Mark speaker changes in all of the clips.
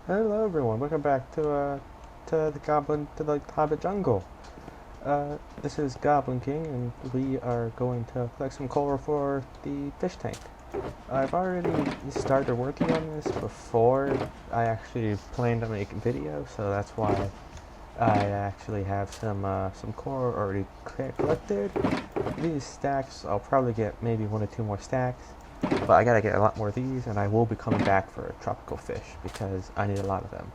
Speaker 1: Hello everyone, welcome back to the Hobbit Jungle. This is Goblin King, and we are going to collect some coal for the fish tank. I've already started working on this before I actually planned to make a video, so that's why I actually have some coal already collected. These stacks, I'll probably get maybe one or two more stacks, but I gotta get a lot more of these, and I will be coming back for tropical fish because I need a lot of them.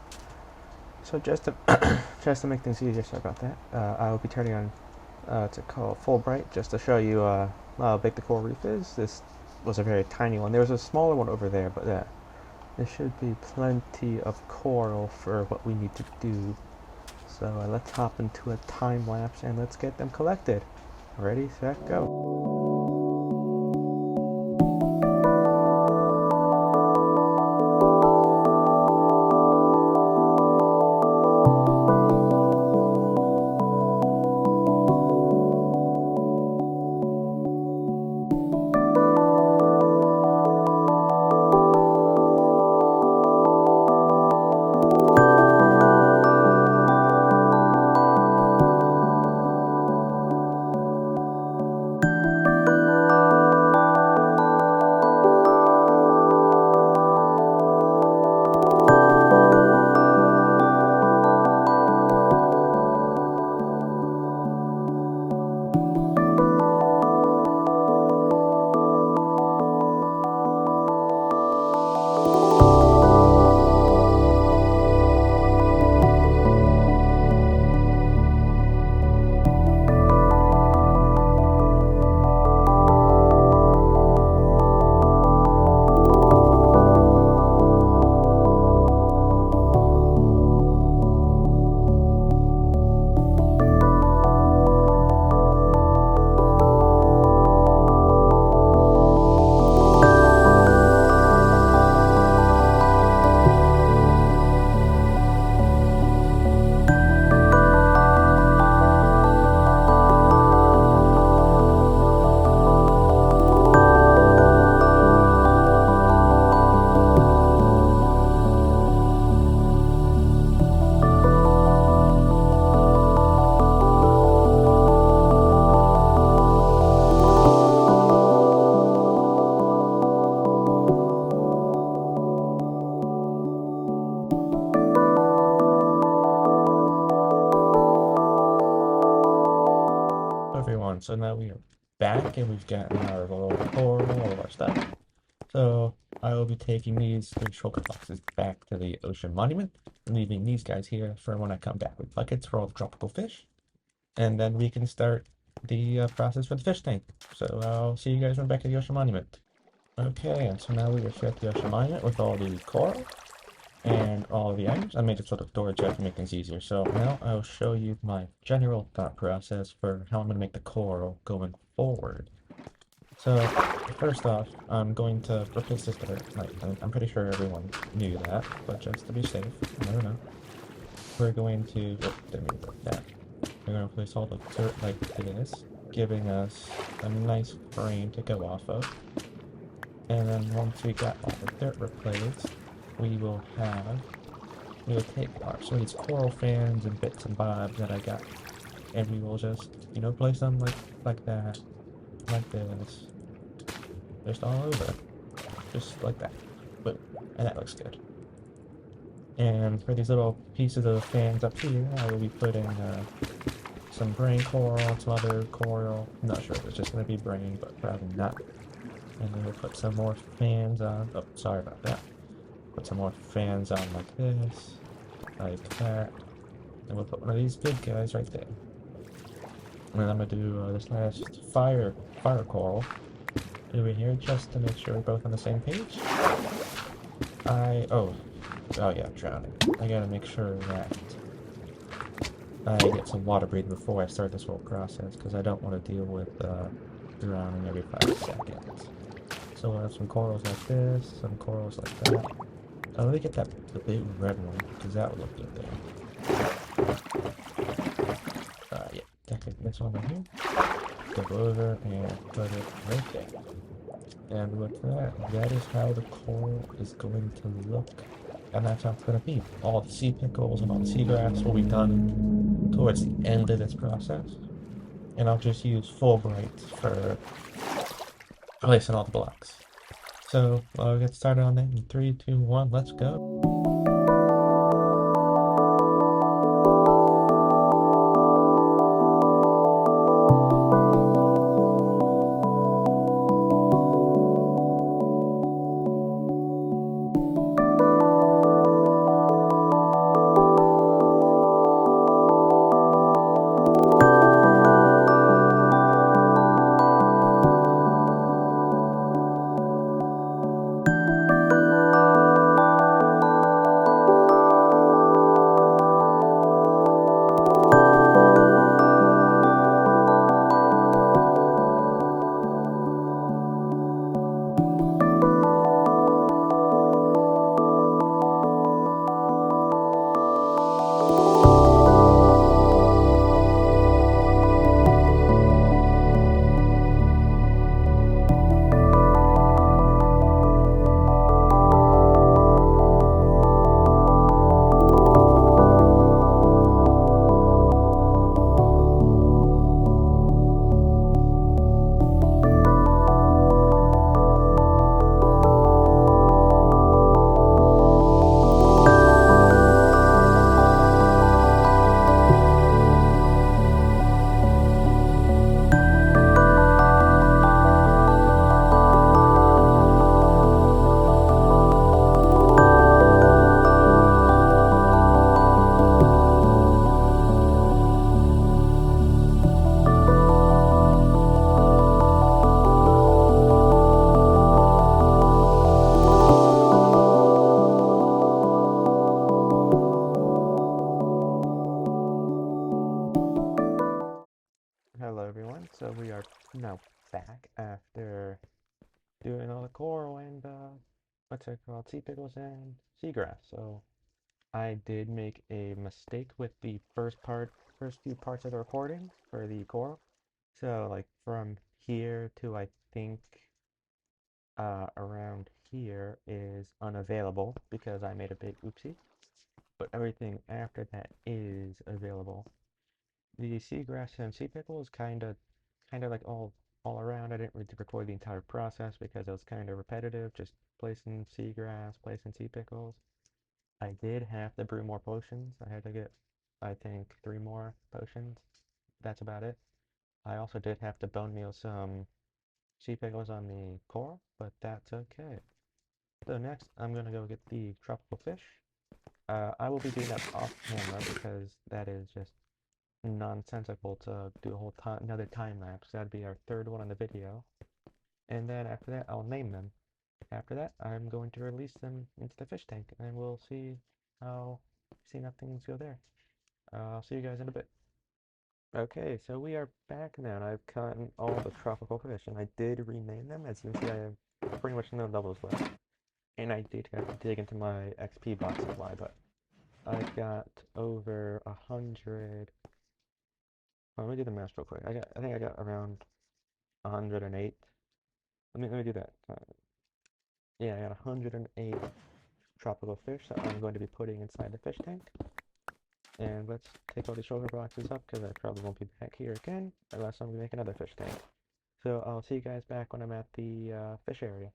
Speaker 1: So just to make things easier, sorry about that. I will be turning on to call Fulbright just to show you how big the coral reef is. This was a very tiny one. There was a smaller one over there, but there should be plenty of coral for what we need to do. So let's hop into a time lapse and let's get them collected. Ready, set, go. Everyone, so now we are back and we've gotten our little coral, all of our stuff. So I will be taking these three shulker boxes back to the ocean monument, leaving these guys here for when I come back with buckets for all the tropical fish, and then we can start the process for the fish tank. So I'll see you guys when I'm back at the ocean monument. Okay, and so now we are here at the ocean monument with all the coral and all the items. I made this little storage area to make things easier. So now I'll show you my general thought process for how I'm going to make the coral going forward. So first off, I'm going to replace this dirt. Like, I'm pretty sure everyone knew that, but just to be safe, you never know. We're going to, oh, didn't mean to break that. We're going to replace all the dirt like this, giving us a nice frame to go off of. And then once we got all the dirt replaced, we will take some of these coral fans and bits and bobs that I got, and we will just, place them like that, like this, just all over, just like that. Boom, and that looks good. And for these little pieces of fans up here, I will be putting some brain coral, some other coral. I'm not sure if it's just going to be brain, but probably not. And then we'll put some more fans on. Oh, sorry about that. Put some more fans on like this, like that. And we'll put one of these good guys right there. And then I'm gonna do this last fire coral over here just to make sure we're both on the same page. Oh yeah, I'm drowning. I gotta make sure that I get some water breathing before I start this whole process because I don't want to deal with drowning every 5 seconds. So we'll have some corals like this, some corals like that. Oh, let me get the big red one because that would look good there. Yeah, take this one right here, go over and put it right there. And with that, that is how the coral is going to look and that's how it's going to be. All the sea pickles and all the seagrass will be done towards the end of this process, and I'll just use Fulbright for placing all the blocks. So I'll get started on that in 3, 2, 1, let's go. Hello everyone, so we are now back after doing all the coral and what's it called, sea pickles and seagrass. So I did make a mistake with the first few parts of the recording for the coral. So like from here to I think around here is unavailable because I made a big oopsie, but everything after that is available. The seagrass and sea pickle is kind of like all around. I didn't really record the entire process because it was kind of repetitive, just placing seagrass, placing sea pickles. I did have to brew more potions. I had to get, I think, 3 more potions. That's about it. I also did have to bone meal some sea pickles on the coral, but that's okay. So next, I'm gonna go get the tropical fish. I will be doing that off camera because that is just nonsensical to do a whole time, another time lapse. That'd be our third one on the video. And then after that, I'll name them. After that, I'm going to release them into the fish tank, and we'll how how things go there. I'll see you guys in a bit. Okay, so we are back now, and I've caught all the tropical fish, and I did rename them. As you can see, I have pretty much no levels left. And I did have to dig into my XP box supply, but I've got over 100. Well, let me do the math real quick. I think I got around 108. Let me do that. Yeah, I got 108 tropical fish that I'm going to be putting inside the fish tank. And let's take all these sugar boxes up because I probably won't be back here again unless I'm going to make another fish tank. So I'll see you guys back when I'm at the fish area.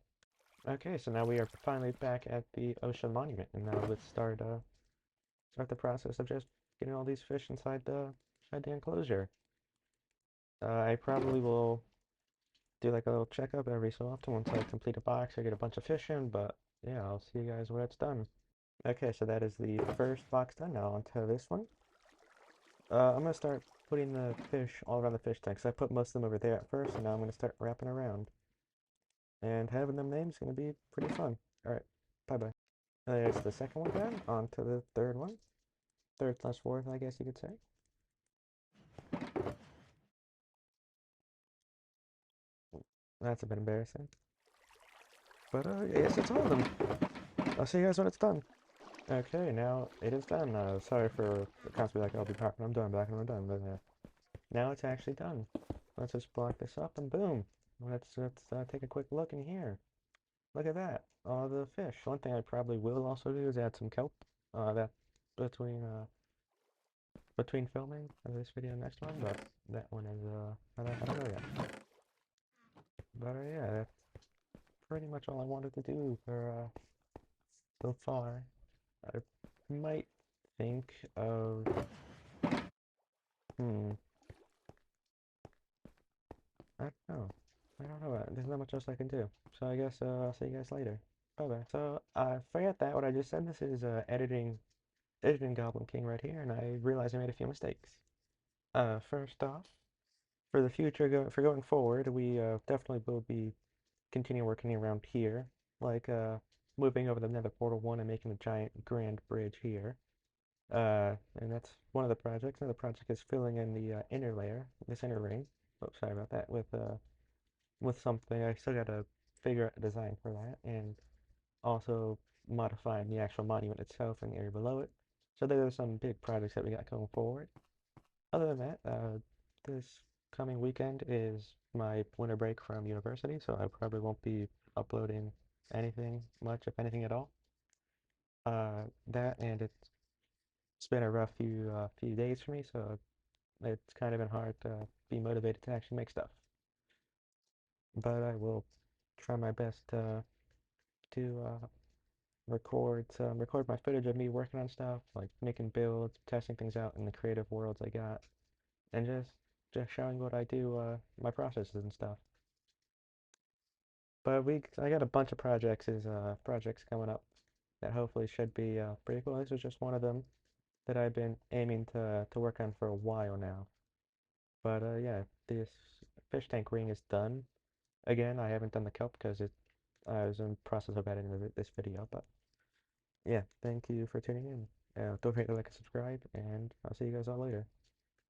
Speaker 1: Okay, so now we are finally back at the Ocean Monument, and now let's start the process of just getting all these fish inside the enclosure. I probably will do like a little checkup every so often once I complete a box or get a bunch of fish in, but yeah, I'll see you guys when it's done. Okay, so that is the first box done. Now onto this one. I'm gonna start putting the fish all around the fish tank. So I put most of them over there at first, and now I'm gonna start wrapping around. And having them named is gonna be pretty fun. Alright, bye-bye. There's the second one done. On to the third one. Third/fourth, I guess you could say. That's a bit embarrassing. But yes, it's all of them. I'll see you guys when it's done. Okay, now it is done. Sorry for the comments be like, I'll be back when I'm done, back when I'm done. But now it's actually done. Let's just block this up and boom. Let's take a quick look in here. Look at that. All the fish. One thing I probably will also do is add some kelp. That between between filming of this video and next one, but that one is I don't know yet. But yeah, that's pretty much all I wanted to do for so far. I might think of hmm, I don't know. I don't know. There's not much else I can do. So I guess I'll see you guys later. Bye bye. So forget that. What I just said. This is editing Goblin King right here, and I realized I made a few mistakes. First off, for the future, for going forward, we definitely will be continue working around here, like moving over the Nether Portal 1 and making a giant grand bridge here. And that's one of the projects. Another project is filling in the inner layer, this inner ring. Oh, sorry about that. With something, I still gotta figure out a design for that, and also modifying the actual monument itself and the area below it. So there are some big projects that we got going forward. Other than that, this coming weekend is my winter break from university, so I probably won't be uploading anything much, if anything at all. That and it's been a rough few days for me, so it's kind of been hard to be motivated to actually make stuff. But I will try my best to record my footage of me working on stuff, like making builds, testing things out in the creative worlds I got, and just showing what I do, my processes and stuff. But I got a bunch of projects coming up that hopefully should be pretty cool. This is just one of them that I've been aiming to work on for a while now. But yeah, this fish tank ring is done. Again, I haven't done the kelp because I was in the process of editing this video. But yeah, thank you for tuning in. Don't forget to like and subscribe, and I'll see you guys all later.